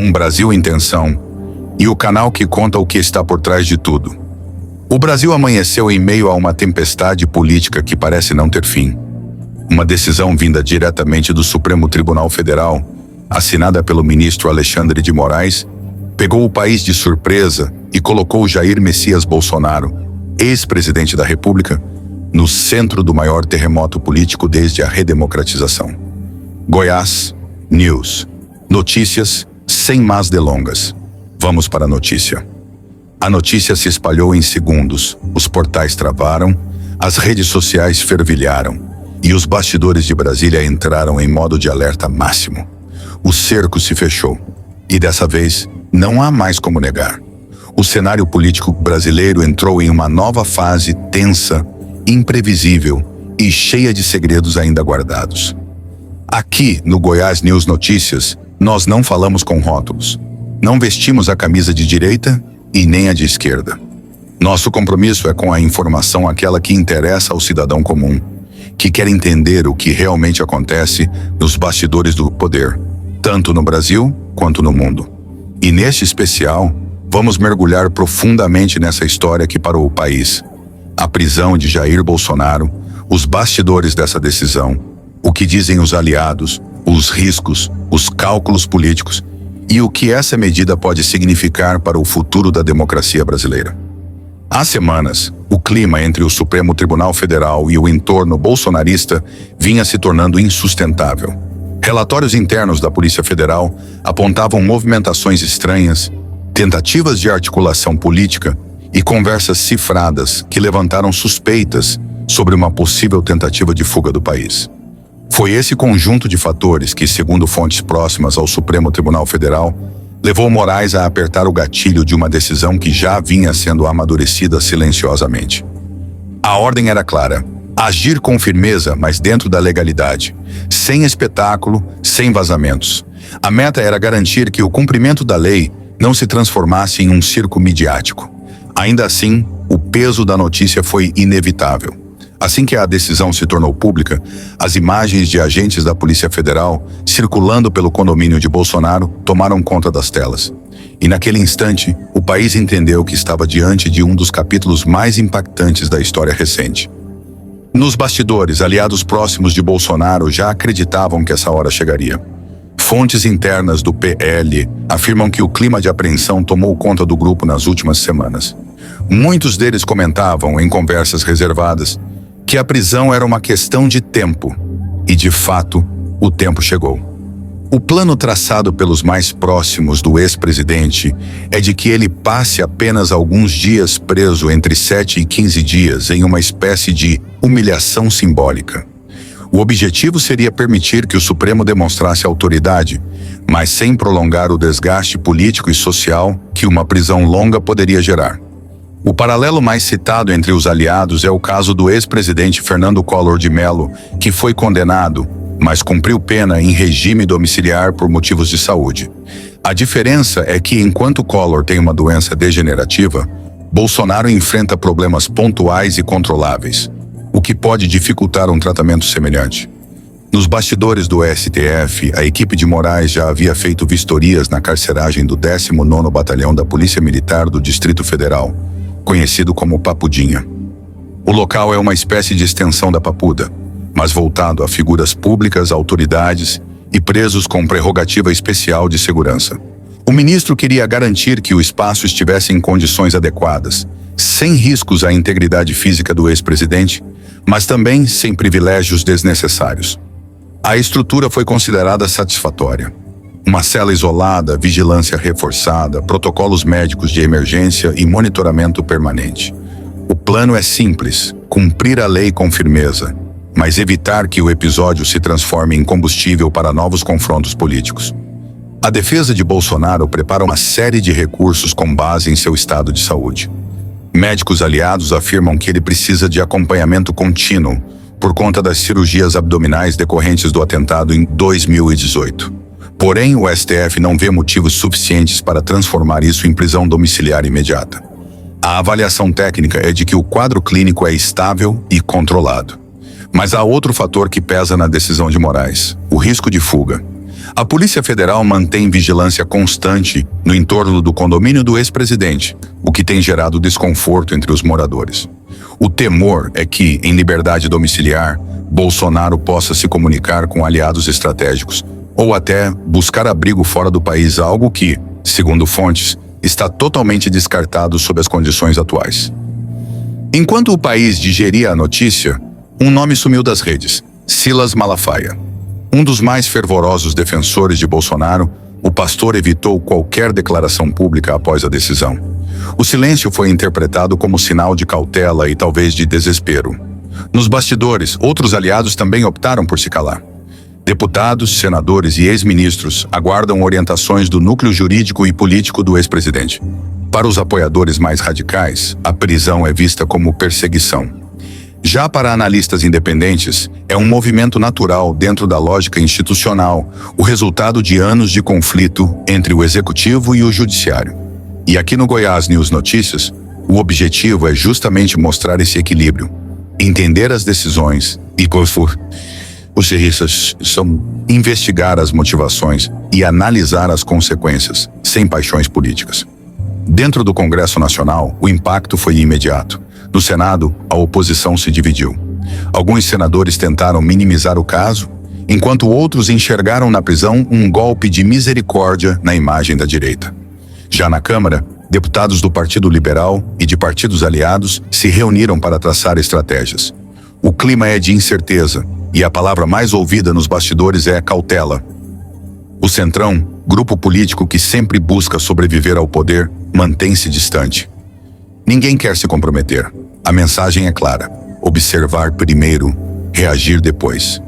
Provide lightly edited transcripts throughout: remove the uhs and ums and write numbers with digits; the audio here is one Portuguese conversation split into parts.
com Brasil em Tensão e o canal que conta o que está por trás de tudo. O Brasil amanheceu em meio a uma tempestade política que parece não ter fim. Uma decisão vinda diretamente do Supremo Tribunal Federal, assinada pelo ministro Alexandre de Moraes, pegou o país de surpresa e colocou Jair Messias Bolsonaro, ex-presidente da República, no centro do maior terremoto político desde a redemocratização. Goiás News. Notícias sem más delongas. Vamos para a notícia. A notícia se espalhou em segundos, os portais travaram, as redes sociais fervilharam e os bastidores de Brasília entraram em modo de alerta máximo. O cerco se fechou e dessa vez não há mais como negar. O cenário político brasileiro entrou em uma nova fase tensa, imprevisível e cheia de segredos ainda guardados. Aqui, no Goiás News Notícias, nós não falamos com rótulos. Não vestimos a camisa de direita e nem a de esquerda. Nosso compromisso é com a informação, aquela que interessa ao cidadão comum, que quer entender o que realmente acontece nos bastidores do poder, tanto no Brasil quanto no mundo. E neste especial, vamos mergulhar profundamente nessa história que parou o país. A prisão de Jair Bolsonaro, os bastidores dessa decisão, o que dizem os aliados, os riscos, os cálculos políticos e o que essa medida pode significar para o futuro da democracia brasileira. Há semanas, o clima entre o Supremo Tribunal Federal e o entorno bolsonarista vinha se tornando insustentável. Relatórios internos da Polícia Federal apontavam movimentações estranhas, tentativas de articulação política e conversas cifradas que levantaram suspeitas sobre uma possível tentativa de fuga do país. Foi esse conjunto de fatores que, segundo fontes próximas ao Supremo Tribunal Federal, levou Moraes a apertar o gatilho de uma decisão que já vinha sendo amadurecida silenciosamente. A ordem era clara: agir com firmeza, mas dentro da legalidade, sem espetáculo, sem vazamentos. A meta era garantir que o cumprimento da lei não se transformasse em um circo midiático. Ainda assim, o peso da notícia foi inevitável. Assim que a decisão se tornou pública, as imagens de agentes da Polícia Federal circulando pelo condomínio de Bolsonaro tomaram conta das telas. E naquele instante, o país entendeu que estava diante de um dos capítulos mais impactantes da história recente. Nos bastidores, aliados próximos de Bolsonaro já acreditavam que essa hora chegaria. Fontes internas do PL afirmam que o clima de apreensão tomou conta do grupo nas últimas semanas. Muitos deles comentavam, em conversas reservadas, que a prisão era uma questão de tempo. E, de fato, o tempo chegou. O plano traçado pelos mais próximos do ex-presidente é de que ele passe apenas alguns dias preso, entre 7 e 15 dias, em uma espécie de humilhação simbólica. O objetivo seria permitir que o Supremo demonstrasse autoridade, mas sem prolongar o desgaste político e social que uma prisão longa poderia gerar. O paralelo mais citado entre os aliados é o caso do ex-presidente Fernando Collor de Mello, que foi condenado, mas cumpriu pena em regime domiciliar por motivos de saúde. A diferença é que, enquanto Collor tem uma doença degenerativa, Bolsonaro enfrenta problemas pontuais e controláveis, o que pode dificultar um tratamento semelhante. Nos bastidores do STF, a equipe de Moraes já havia feito vistorias na carceragem do 19º Batalhão da Polícia Militar do Distrito Federal, conhecido como Papudinha. O local é uma espécie de extensão da Papuda, mas voltado a figuras públicas, autoridades e presos com prerrogativa especial de segurança. O ministro queria garantir que o espaço estivesse em condições adequadas, sem riscos à integridade física do ex-presidente, mas também sem privilégios desnecessários. A estrutura foi considerada satisfatória. Uma cela isolada, vigilância reforçada, protocolos médicos de emergência e monitoramento permanente. O plano é simples: cumprir a lei com firmeza, mas evitar que o episódio se transforme em combustível para novos confrontos políticos. A defesa de Bolsonaro prepara uma série de recursos com base em seu estado de saúde. Médicos aliados afirmam que ele precisa de acompanhamento contínuo por conta das cirurgias abdominais decorrentes do atentado em 2018. Porém, o STF não vê motivos suficientes para transformar isso em prisão domiciliar imediata. A avaliação técnica é de que o quadro clínico é estável e controlado. Mas há outro fator que pesa na decisão de Moraes: o risco de fuga. A Polícia Federal mantém vigilância constante no entorno do condomínio do ex-presidente, o que tem gerado desconforto entre os moradores. O temor é que, em liberdade domiciliar, Bolsonaro possa se comunicar com aliados estratégicos ou até buscar abrigo fora do país, algo que, segundo fontes, está totalmente descartado sob as condições atuais. Enquanto o país digeria a notícia, um nome sumiu das redes: Silas Malafaia. Um dos mais fervorosos defensores de Bolsonaro, o pastor evitou qualquer declaração pública após a decisão. O silêncio foi interpretado como sinal de cautela e talvez de desespero. Nos bastidores, outros aliados também optaram por se calar. Deputados, senadores e ex-ministros aguardam orientações do núcleo jurídico e político do ex-presidente. Para os apoiadores mais radicais, a prisão é vista como perseguição. Já para analistas independentes, é um movimento natural dentro da lógica institucional, o resultado de anos de conflito entre o executivo e o judiciário. E aqui no Goiás News Notícias, o objetivo é justamente mostrar esse equilíbrio, entender as decisões e, os juristas são investigar as motivações e analisar as consequências, sem paixões políticas. Dentro do Congresso Nacional, o impacto foi imediato. No Senado, a oposição se dividiu. Alguns senadores tentaram minimizar o caso, enquanto outros enxergaram na prisão um golpe de misericórdia na imagem da direita. Já na Câmara, deputados do Partido Liberal e de partidos aliados se reuniram para traçar estratégias. O clima é de incerteza, e a palavra mais ouvida nos bastidores é cautela. O Centrão, grupo político que sempre busca sobreviver ao poder, mantém-se distante. Ninguém quer se comprometer. A mensagem é clara: observar primeiro, reagir depois.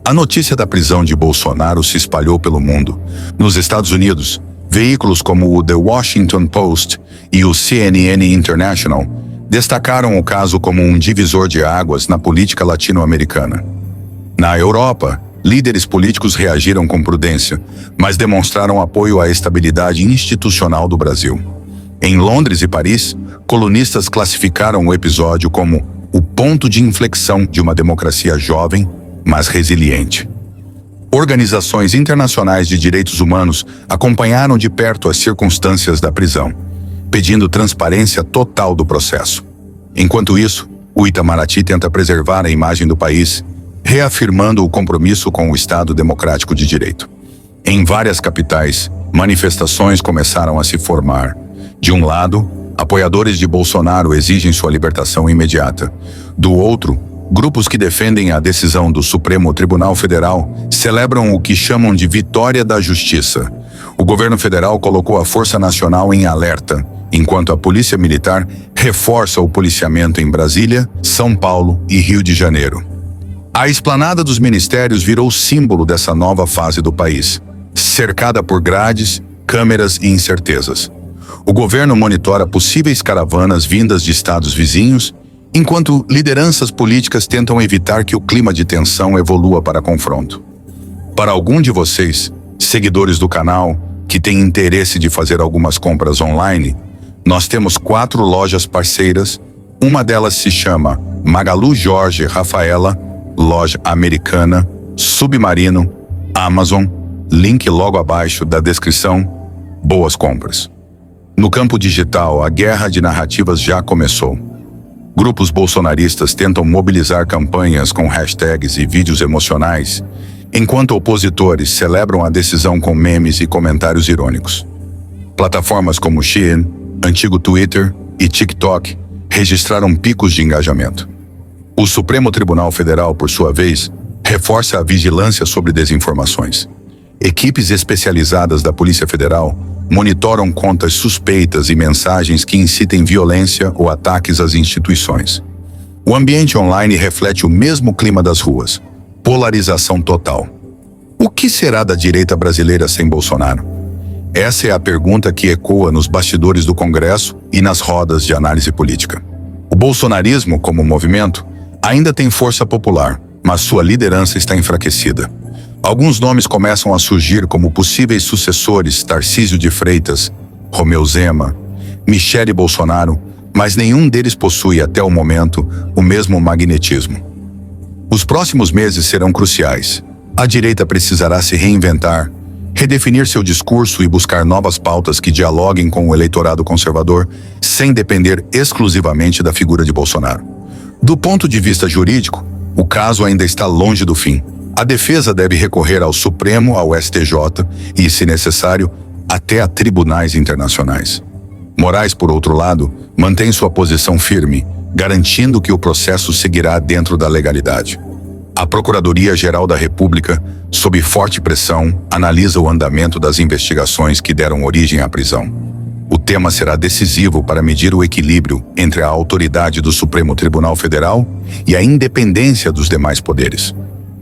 A notícia da prisão de Bolsonaro se espalhou pelo mundo. Nos Estados Unidos, veículos como o The Washington Post e o CNN International destacaram o caso como um divisor de águas na política latino-americana. Na Europa, líderes políticos reagiram com prudência, mas demonstraram apoio à estabilidade institucional do Brasil. Em Londres e Paris, colunistas classificaram o episódio como o ponto de inflexão de uma democracia jovem, mas resiliente. Organizações internacionais de direitos humanos acompanharam de perto as circunstâncias da prisão, pedindo transparência total do processo. Enquanto isso, o Itamaraty tenta preservar a imagem do país, reafirmando o compromisso com o Estado Democrático de Direito. Em várias capitais, manifestações começaram a se formar. De um lado, apoiadores de Bolsonaro exigem sua libertação imediata. Do outro, grupos que defendem a decisão do Supremo Tribunal Federal celebram o que chamam de vitória da justiça. O governo federal colocou a Força Nacional em alerta, enquanto a Polícia Militar reforça o policiamento em Brasília, São Paulo e Rio de Janeiro. A esplanada dos ministérios virou símbolo dessa nova fase do país, cercada por grades, câmeras e incertezas. O governo monitora possíveis caravanas vindas de estados vizinhos, enquanto lideranças políticas tentam evitar que o clima de tensão evolua para confronto. Para algum de vocês, seguidores do canal, que têm interesse de fazer algumas compras online, nós temos 4 lojas parceiras. Uma delas se chama Magalu Jorge Rafaela, loja americana, Submarino, Amazon, link logo abaixo da descrição. Boas compras. No campo digital, a guerra de narrativas já começou. Grupos bolsonaristas tentam mobilizar campanhas com hashtags e vídeos emocionais, enquanto opositores celebram a decisão com memes e comentários irônicos. Plataformas como Shein, antigo Twitter e TikTok registraram picos de engajamento. O Supremo Tribunal Federal, por sua vez, reforça a vigilância sobre desinformações. Equipes especializadas da Polícia Federal monitoram contas suspeitas e mensagens que incitem violência ou ataques às instituições. O ambiente online reflete o mesmo clima das ruas: polarização total. O que será da direita brasileira sem Bolsonaro? Essa é a pergunta que ecoa nos bastidores do Congresso e nas rodas de análise política. O bolsonarismo, como movimento, ainda tem força popular, mas sua liderança está enfraquecida. Alguns nomes começam a surgir como possíveis sucessores: Tarcísio de Freitas, Romeu Zema, Michele Bolsonaro, mas nenhum deles possui até o momento o mesmo magnetismo. Os próximos meses serão cruciais. A direita precisará se reinventar, redefinir seu discurso e buscar novas pautas que dialoguem com o eleitorado conservador, sem depender exclusivamente da figura de Bolsonaro. Do ponto de vista jurídico, o caso ainda está longe do fim. A defesa deve recorrer ao Supremo, ao STJ e, se necessário, até a tribunais internacionais. Moraes, por outro lado, mantém sua posição firme, garantindo que o processo seguirá dentro da legalidade. A Procuradoria-Geral da República, sob forte pressão, analisa o andamento das investigações que deram origem à prisão. O tema será decisivo para medir o equilíbrio entre a autoridade do Supremo Tribunal Federal e a independência dos demais poderes.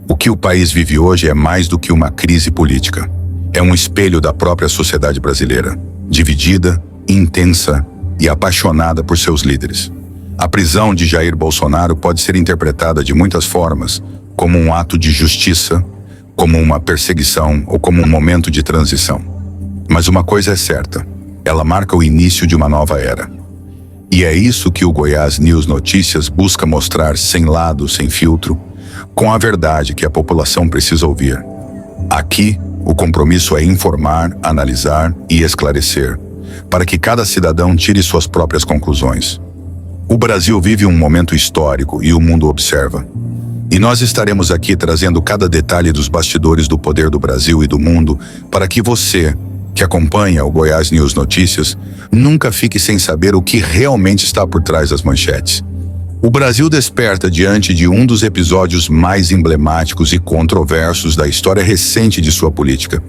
O que o país vive hoje é mais do que uma crise política. É um espelho da própria sociedade brasileira, dividida, intensa e apaixonada por seus líderes. A prisão de Jair Bolsonaro pode ser interpretada de muitas formas, como um ato de justiça, como uma perseguição ou como um momento de transição. Mas uma coisa é certa, ela marca o início de uma nova era. E é isso que o Goiás News Notícias busca mostrar sem lado, sem filtro, com a verdade que a população precisa ouvir. Aqui, o compromisso é informar, analisar e esclarecer, para que cada cidadão tire suas próprias conclusões. O Brasil vive um momento histórico e o mundo observa. E nós estaremos aqui trazendo cada detalhe dos bastidores do poder do Brasil e do mundo para que você, que acompanha o Goiás News Notícias, nunca fique sem saber o que realmente está por trás das manchetes. O Brasil desperta diante de um dos episódios mais emblemáticos e controversos da história recente de sua política.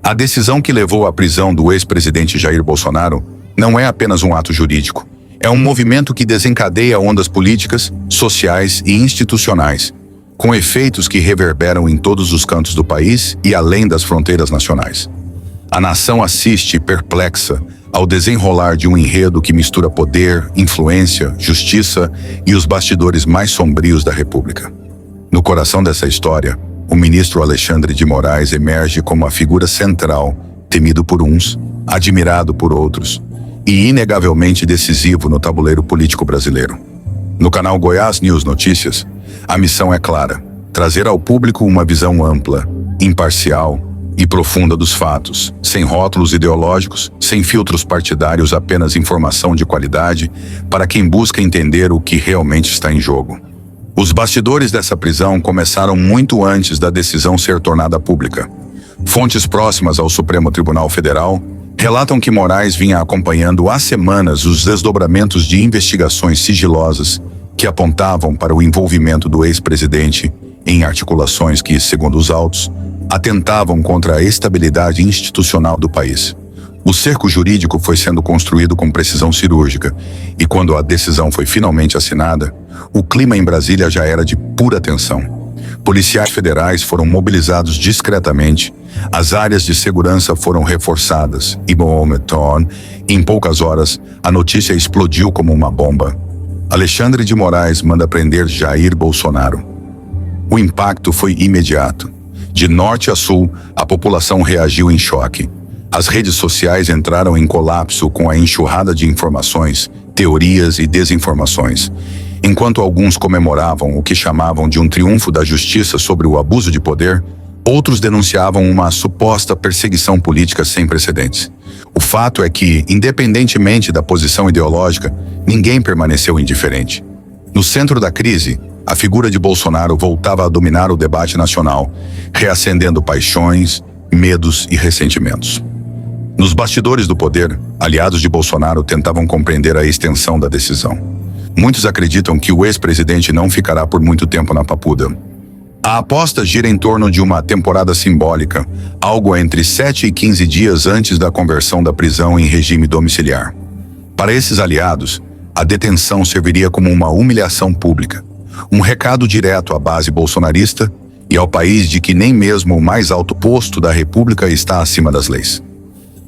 A decisão que levou à prisão do ex-presidente Jair Bolsonaro não é apenas um ato jurídico. É um movimento que desencadeia ondas políticas, sociais e institucionais, com efeitos que reverberam em todos os cantos do país e além das fronteiras nacionais. A nação assiste perplexa ao desenrolar de um enredo que mistura poder, influência, justiça e os bastidores mais sombrios da República. No coração dessa história, o ministro Alexandre de Moraes emerge como a figura central, temido por uns, admirado por outros, e inegavelmente decisivo no tabuleiro político brasileiro. No canal Goiás News Notícias, a missão é clara: trazer ao público uma visão ampla, imparcial e profunda dos fatos, sem rótulos ideológicos, sem filtros partidários, apenas informação de qualidade para quem busca entender o que realmente está em jogo. Os bastidores dessa prisão começaram muito antes da decisão ser tornada pública. Fontes próximas ao Supremo Tribunal Federal relatam que Moraes vinha acompanhando há semanas os desdobramentos de investigações sigilosas que apontavam para o envolvimento do ex-presidente em articulações que, segundo os autos, atentavam contra a estabilidade institucional do país. O cerco jurídico foi sendo construído com precisão cirúrgica, e quando a decisão foi finalmente assinada, o clima em Brasília já era de pura tensão. Policiais federais foram mobilizados discretamente, as áreas de segurança foram reforçadas e, em poucas horas, a notícia explodiu como uma bomba. Alexandre de Moraes manda prender Jair Bolsonaro. O impacto foi imediato. De norte a sul, a população reagiu em choque. As redes sociais entraram em colapso com a enxurrada de informações, teorias e desinformações. Enquanto alguns comemoravam o que chamavam de um triunfo da justiça sobre o abuso de poder, outros denunciavam uma suposta perseguição política sem precedentes. O fato é que, independentemente da posição ideológica, ninguém permaneceu indiferente. No centro da crise, a figura de Bolsonaro voltava a dominar o debate nacional, reacendendo paixões, medos e ressentimentos. Nos bastidores do poder, aliados de Bolsonaro tentavam compreender a extensão da decisão. Muitos acreditam que o ex-presidente não ficará por muito tempo na papuda. A aposta gira em torno de uma temporada simbólica, algo entre 7 e 15 dias antes da conversão da prisão em regime domiciliar. Para esses aliados, a detenção serviria como uma humilhação pública, um recado direto à base bolsonarista e ao país de que nem mesmo o mais alto posto da República está acima das leis.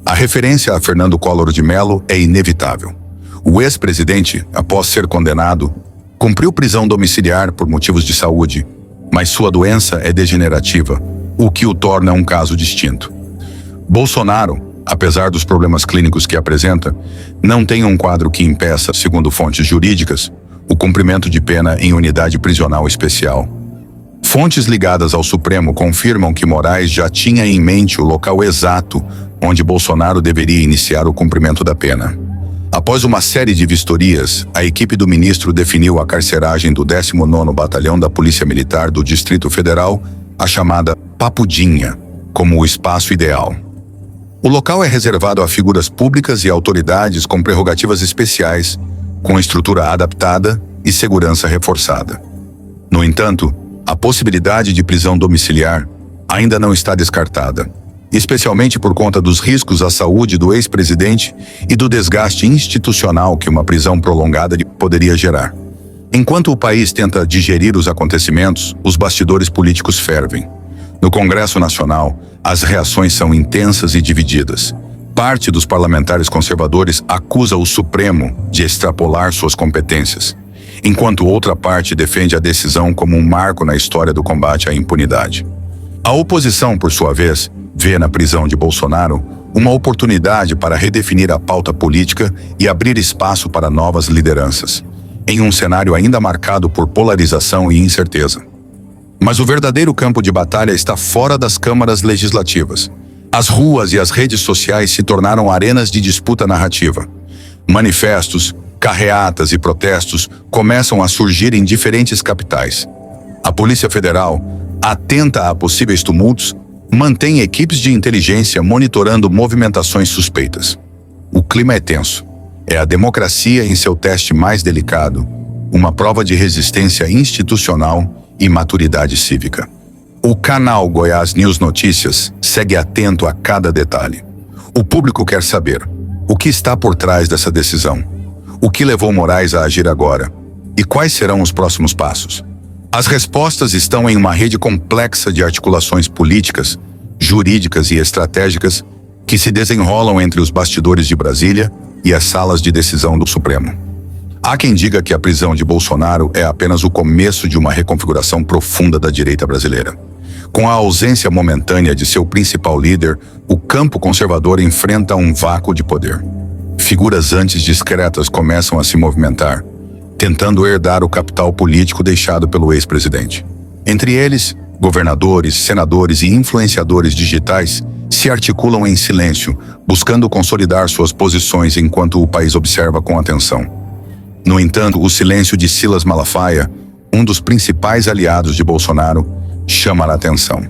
A referência a Fernando Collor de Mello é inevitável. O ex-presidente, após ser condenado, cumpriu prisão domiciliar por motivos de saúde, mas sua doença é degenerativa, o que o torna um caso distinto. Bolsonaro, apesar dos problemas clínicos que apresenta, não tem um quadro que impeça, segundo fontes jurídicas, o cumprimento de pena em unidade prisional especial. Fontes ligadas ao Supremo confirmam que Moraes já tinha em mente o local exato onde Bolsonaro deveria iniciar o cumprimento da pena. Após uma série de vistorias, a equipe do ministro definiu a carceragem do 19º Batalhão da Polícia Militar do Distrito Federal, a chamada Papudinha, como o espaço ideal. O local é reservado a figuras públicas e autoridades com prerrogativas especiais, com estrutura adaptada e segurança reforçada. No entanto, a possibilidade de prisão domiciliar ainda não está descartada, especialmente por conta dos riscos à saúde do ex-presidente e do desgaste institucional que uma prisão prolongada poderia gerar. Enquanto o país tenta digerir os acontecimentos, os bastidores políticos fervem. No Congresso Nacional, as reações são intensas e divididas. Parte dos parlamentares conservadores acusa o Supremo de extrapolar suas competências, enquanto outra parte defende a decisão como um marco na história do combate à impunidade. A oposição, por sua vez, vê na prisão de Bolsonaro uma oportunidade para redefinir a pauta política e abrir espaço para novas lideranças, em um cenário ainda marcado por polarização e incerteza. Mas o verdadeiro campo de batalha está fora das câmaras legislativas. As ruas e as redes sociais se tornaram arenas de disputa narrativa. Manifestos, carreatas e protestos começam a surgir em diferentes capitais. A Polícia Federal, atenta a possíveis tumultos, mantém equipes de inteligência monitorando movimentações suspeitas. O clima é tenso. É a democracia em seu teste mais delicado, uma prova de resistência institucional e maturidade cívica. O canal Goiás News Notícias segue atento a cada detalhe. O público quer saber o que está por trás dessa decisão. O que levou Moraes a agir agora? E quais serão os próximos passos? As respostas estão em uma rede complexa de articulações políticas, jurídicas e estratégicas que se desenrolam entre os bastidores de Brasília e as salas de decisão do Supremo. Há quem diga que a prisão de Bolsonaro é apenas o começo de uma reconfiguração profunda da direita brasileira. Com a ausência momentânea de seu principal líder, o campo conservador enfrenta um vácuo de poder. Figuras antes discretas começam a se movimentar, tentando herdar o capital político deixado pelo ex-presidente. Entre eles, governadores, senadores e influenciadores digitais se articulam em silêncio, buscando consolidar suas posições enquanto o país observa com atenção. No entanto, o silêncio de Silas Malafaia, um dos principais aliados de Bolsonaro, chama a atenção.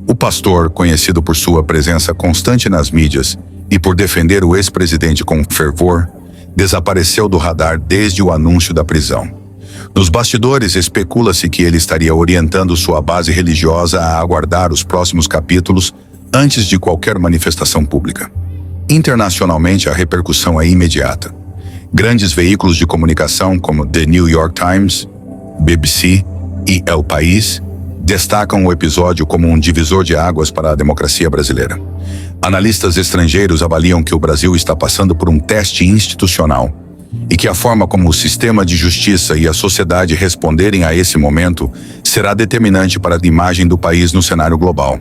O pastor, conhecido por sua presença constante nas mídias e por defender o ex-presidente com fervor, desapareceu do radar desde o anúncio da prisão. Nos bastidores, especula-se que ele estaria orientando sua base religiosa a aguardar os próximos capítulos antes de qualquer manifestação pública. Internacionalmente, a repercussão é imediata. Grandes veículos de comunicação como The New York Times, BBC e El País destacam o episódio como um divisor de águas para a democracia brasileira. Analistas estrangeiros avaliam que o Brasil está passando por um teste institucional e que a forma como o sistema de justiça e a sociedade responderem a esse momento será determinante para a imagem do país no cenário global.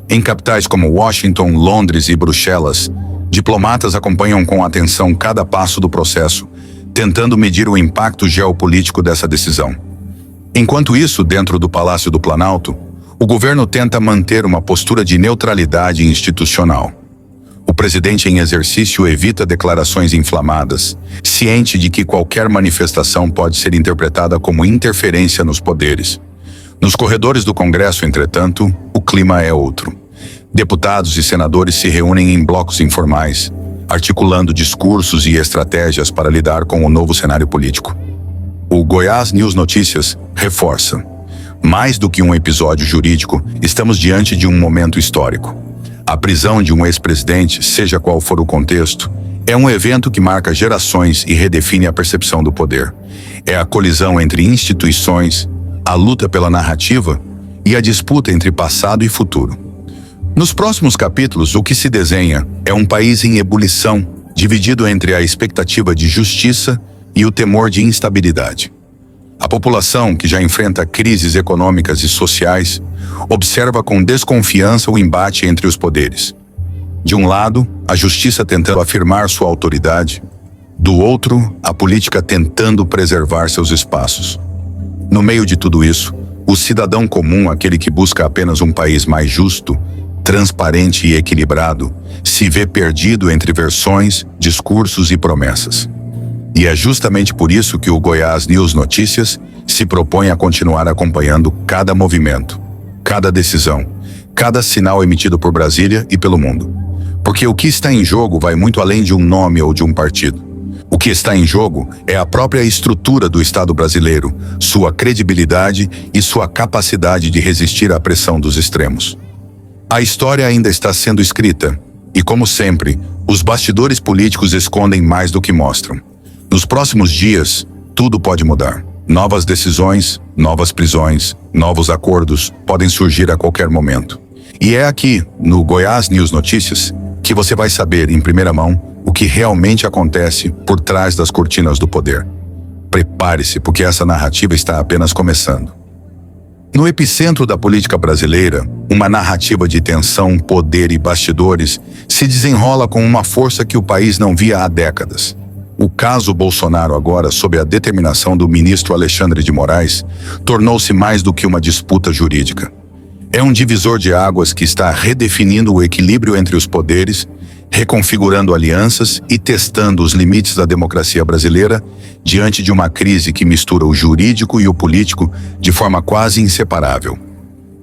Em capitais como Washington, Londres e Bruxelas, diplomatas acompanham com atenção cada passo do processo, tentando medir o impacto geopolítico dessa decisão. Enquanto isso, dentro do Palácio do Planalto, o governo tenta manter uma postura de neutralidade institucional. O presidente em exercício evita declarações inflamadas, ciente de que qualquer manifestação pode ser interpretada como interferência nos poderes. Nos corredores do Congresso, entretanto, o clima é outro. Deputados e senadores se reúnem em blocos informais, articulando discursos e estratégias para lidar com o novo cenário político. O Goiás News Notícias reforça: mais do que um episódio jurídico, estamos diante de um momento histórico. A prisão de um ex-presidente, seja qual for o contexto, é um evento que marca gerações e redefine a percepção do poder. É a colisão entre instituições, a luta pela narrativa e a disputa entre passado e futuro. Nos próximos capítulos, o que se desenha é um país em ebulição, dividido entre a expectativa de justiça e o temor de instabilidade. A população, que já enfrenta crises econômicas e sociais, observa com desconfiança o embate entre os poderes. De um lado, a justiça tentando afirmar sua autoridade, do outro, a política tentando preservar seus espaços. No meio de tudo isso, O cidadão comum, aquele que busca apenas um país mais justo, transparente e equilibrado, se vê perdido entre versões, discursos e promessas. E é justamente por isso que o Goiás News Notícias se propõe a continuar acompanhando cada movimento, cada decisão, cada sinal emitido por Brasília e pelo mundo. Porque o que está em jogo vai muito além de um nome ou de um partido. O que está em jogo é a própria estrutura do Estado brasileiro, sua credibilidade e sua capacidade de resistir à pressão dos extremos. A história ainda está sendo escrita, e como sempre, os bastidores políticos escondem mais do que mostram. Nos próximos dias, tudo pode mudar. Novas decisões, novas prisões, novos acordos podem surgir a qualquer momento. E é aqui, no Goiás News Notícias, que você vai saber em primeira mão o que realmente acontece por trás das cortinas do poder. Prepare-se, porque essa narrativa está apenas começando. No epicentro da política brasileira, uma narrativa de tensão, poder e bastidores se desenrola com uma força que o país não via há décadas. O caso Bolsonaro, agora sob a determinação do ministro Alexandre de Moraes, tornou-se mais do que uma disputa jurídica. É um divisor de águas que está redefinindo o equilíbrio entre os poderes, reconfigurando alianças e testando os limites da democracia brasileira diante de uma crise que mistura o jurídico e o político de forma quase inseparável.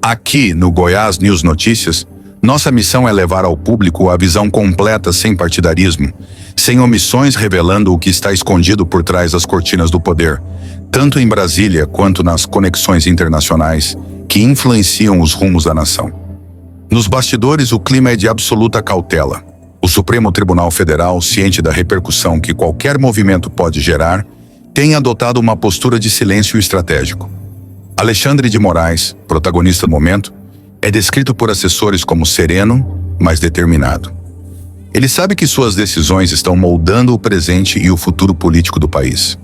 Aqui, no Goiás News Notícias, nossa missão é levar ao público a visão completa sem partidarismo, sem omissões, revelando o que está escondido por trás das cortinas do poder, tanto em Brasília quanto nas conexões internacionais que influenciam os rumos da nação. Nos bastidores, o clima é de absoluta cautela. O Supremo Tribunal Federal, ciente da repercussão que qualquer movimento pode gerar, tem adotado uma postura de silêncio estratégico. Alexandre de Moraes, protagonista do momento, é descrito por assessores como sereno, mas determinado. Ele sabe que suas decisões estão moldando o presente e o futuro político do país.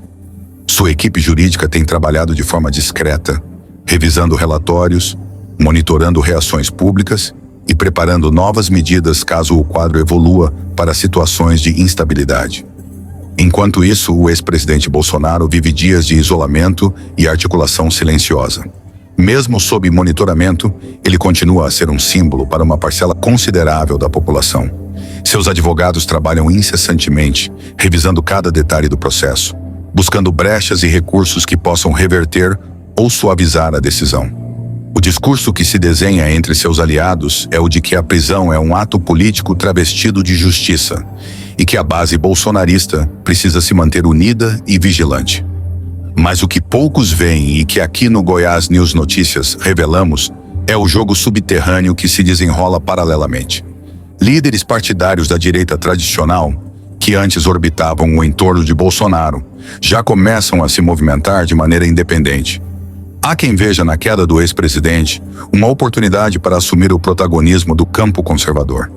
Sua equipe jurídica tem trabalhado de forma discreta, revisando relatórios, monitorando reações públicas e preparando novas medidas caso o quadro evolua para situações de instabilidade. Enquanto isso, o ex-presidente Bolsonaro vive dias de isolamento e articulação silenciosa. Mesmo sob monitoramento, ele continua a ser um símbolo para uma parcela considerável da população. Seus advogados trabalham incessantemente, revisando cada detalhe do processo, buscando brechas e recursos que possam reverter ou suavizar a decisão. O discurso que se desenha entre seus aliados é o de que a prisão é um ato político travestido de justiça e que a base bolsonarista precisa se manter unida e vigilante. Mas o que poucos veem e que aqui no Goiás News Notícias revelamos é o jogo subterrâneo que se desenrola paralelamente. Líderes partidários da direita tradicional, que antes orbitavam o entorno de Bolsonaro, já começam a se movimentar de maneira independente. Há quem veja na queda do ex-presidente uma oportunidade para assumir o protagonismo do campo conservador.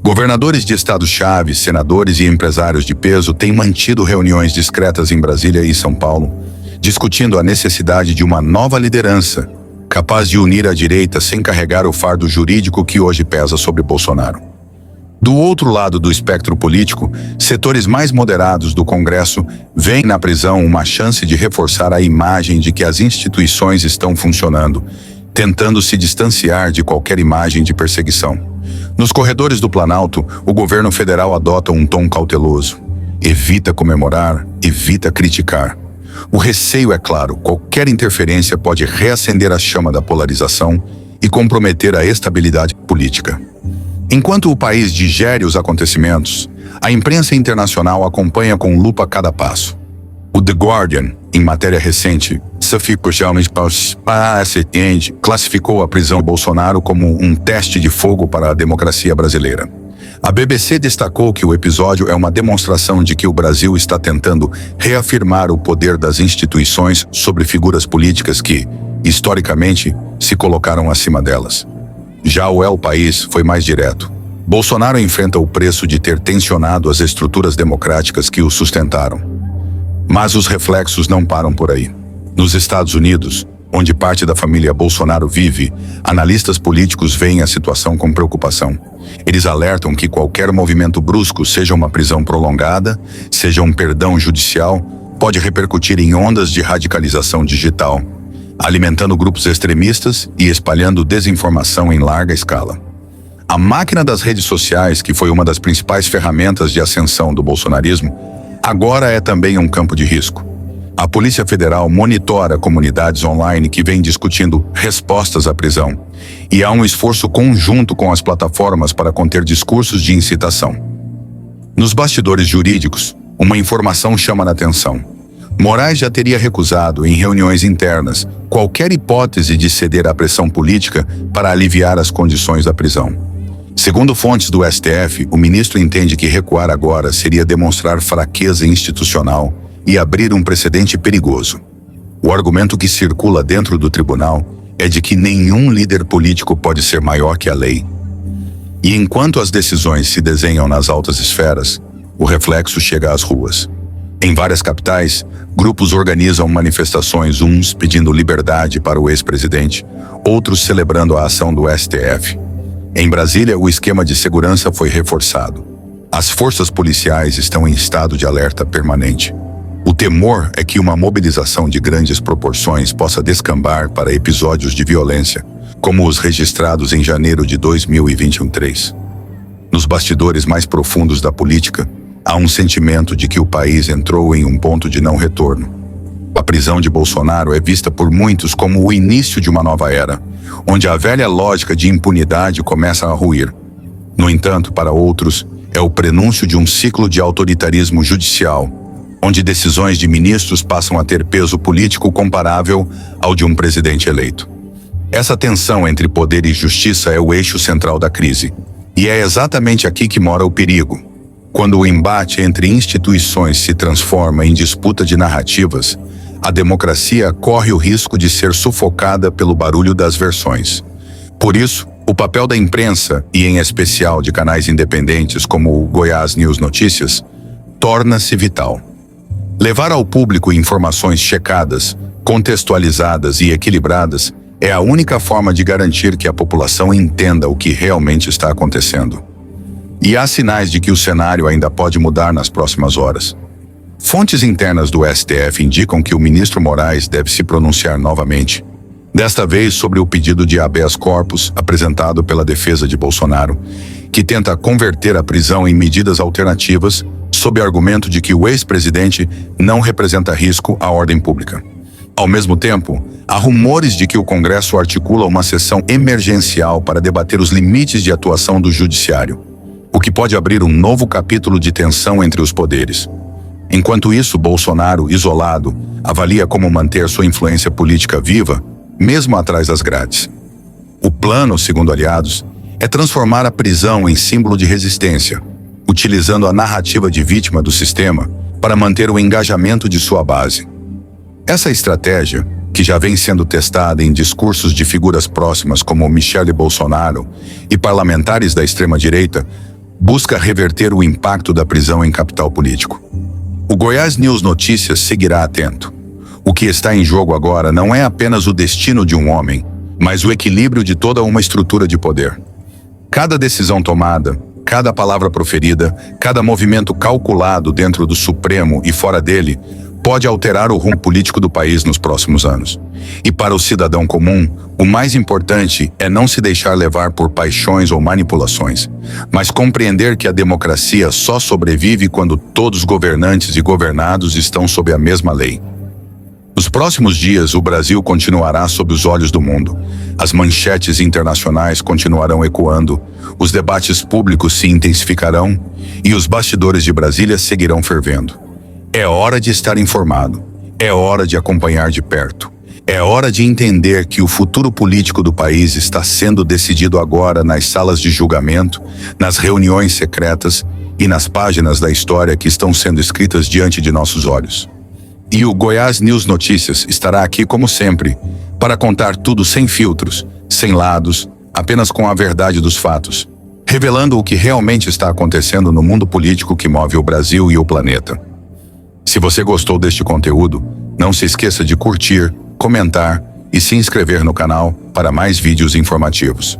Governadores de estados-chave, senadores e empresários de peso têm mantido reuniões discretas em Brasília e São Paulo, discutindo a necessidade de uma nova liderança, capaz de unir a direita sem carregar o fardo jurídico que hoje pesa sobre Bolsonaro. Do outro lado do espectro político, setores mais moderados do Congresso veem na prisão uma chance de reforçar a imagem de que as instituições estão funcionando, tentando se distanciar de qualquer imagem de perseguição. Nos corredores do Planalto, o governo federal adota um tom cauteloso. Evita comemorar, evita criticar. O receio é claro, qualquer interferência pode reacender a chama da polarização e comprometer a estabilidade política. Enquanto o país digere os acontecimentos, a imprensa internacional acompanha com lupa cada passo. O The Guardian, em matéria recente, classificou a prisão de Bolsonaro como um teste de fogo para a democracia brasileira. A BBC destacou que o episódio é uma demonstração de que o Brasil está tentando reafirmar o poder das instituições sobre figuras políticas que, historicamente, se colocaram acima delas. Já o El País foi mais direto. Bolsonaro enfrenta o preço de ter tensionado as estruturas democráticas que o sustentaram. Mas os reflexos não param por aí. Nos Estados Unidos, onde parte da família Bolsonaro vive, analistas políticos veem a situação com preocupação. Eles alertam que qualquer movimento brusco, seja uma prisão prolongada, seja um perdão judicial, pode repercutir em ondas de radicalização digital. alimentando grupos extremistas e espalhando desinformação em larga escala. A máquina das redes sociais, que foi uma das principais ferramentas de ascensão do bolsonarismo, agora é também um campo de risco. A Polícia Federal monitora comunidades online que vêm discutindo respostas à prisão, e há um esforço conjunto com as plataformas para conter discursos de incitação. Nos bastidores jurídicos, uma informação chama a atenção. Moraes já teria recusado, em reuniões internas, qualquer hipótese de ceder à pressão política para aliviar as condições da prisão. Segundo fontes do STF, o ministro entende que recuar agora seria demonstrar fraqueza institucional e abrir um precedente perigoso. O argumento que circula dentro do tribunal é de que nenhum líder político pode ser maior que a lei. E enquanto as decisões se desenham nas altas esferas, o reflexo chega às ruas. Em várias capitais, grupos organizam manifestações, uns pedindo liberdade para o ex-presidente, outros celebrando a ação do STF. Em Brasília, o esquema de segurança foi reforçado. As forças policiais estão em estado de alerta permanente. O temor é que uma mobilização de grandes proporções possa descambar para episódios de violência, como os registrados em janeiro de 2023. Nos bastidores mais profundos da política, há um sentimento de que o país entrou em um ponto de não retorno. A prisão de Bolsonaro é vista por muitos como o início de uma nova era, onde a velha lógica de impunidade começa a ruir. No entanto, para outros, é o prenúncio de um ciclo de autoritarismo judicial, onde decisões de ministros passam a ter peso político comparável ao de um presidente eleito. Essa tensão entre poder e justiça é o eixo central da crise, e é exatamente aqui que mora o perigo. Quando o embate entre instituições se transforma em disputa de narrativas, a democracia corre o risco de ser sufocada pelo barulho das versões. Por isso, o papel da imprensa, e em especial de canais independentes como o Goiás News Notícias, torna-se vital. Levar ao público informações checadas, contextualizadas e equilibradas é a única forma de garantir que a população entenda o que realmente está acontecendo. E há sinais de que o cenário ainda pode mudar nas próximas horas. Fontes internas do STF indicam que o ministro Moraes deve se pronunciar novamente, desta vez sobre o pedido de habeas corpus apresentado pela defesa de Bolsonaro, que tenta converter a prisão em medidas alternativas sob argumento de que o ex-presidente não representa risco à ordem pública. Ao mesmo tempo, há rumores de que o Congresso articula uma sessão emergencial para debater os limites de atuação do Judiciário, o que pode abrir um novo capítulo de tensão entre os poderes. Enquanto isso, Bolsonaro, isolado, avalia como manter sua influência política viva, mesmo atrás das grades. O plano, segundo aliados, é transformar a prisão em símbolo de resistência, utilizando a narrativa de vítima do sistema para manter o engajamento de sua base. Essa estratégia, que já vem sendo testada em discursos de figuras próximas como Michele Bolsonaro e parlamentares da extrema-direita, busca reverter o impacto da prisão em capital político. O Goiás News Notícias seguirá atento. O que está em jogo agora não é apenas o destino de um homem, mas o equilíbrio de toda uma estrutura de poder. Cada decisão tomada, cada palavra proferida, cada movimento calculado dentro do Supremo e fora dele, pode alterar o rumo político do país nos próximos anos. E para o cidadão comum, o mais importante é não se deixar levar por paixões ou manipulações, mas compreender que a democracia só sobrevive quando todos os governantes e governados estão sob a mesma lei. Nos próximos dias, o Brasil continuará sob os olhos do mundo. As manchetes internacionais continuarão ecoando, os debates públicos se intensificarão e os bastidores de Brasília seguirão fervendo. É hora de estar informado, é hora de acompanhar de perto. É hora de entender que o futuro político do país está sendo decidido agora nas salas de julgamento, nas reuniões secretas e nas páginas da história que estão sendo escritas diante de nossos olhos. E o Goiás News Notícias estará aqui como sempre, para contar tudo sem filtros, sem lados, apenas com a verdade dos fatos, revelando o que realmente está acontecendo no mundo político que move o Brasil e o planeta. Se você gostou deste conteúdo, não se esqueça de curtir, comentar e se inscrever no canal para mais vídeos informativos.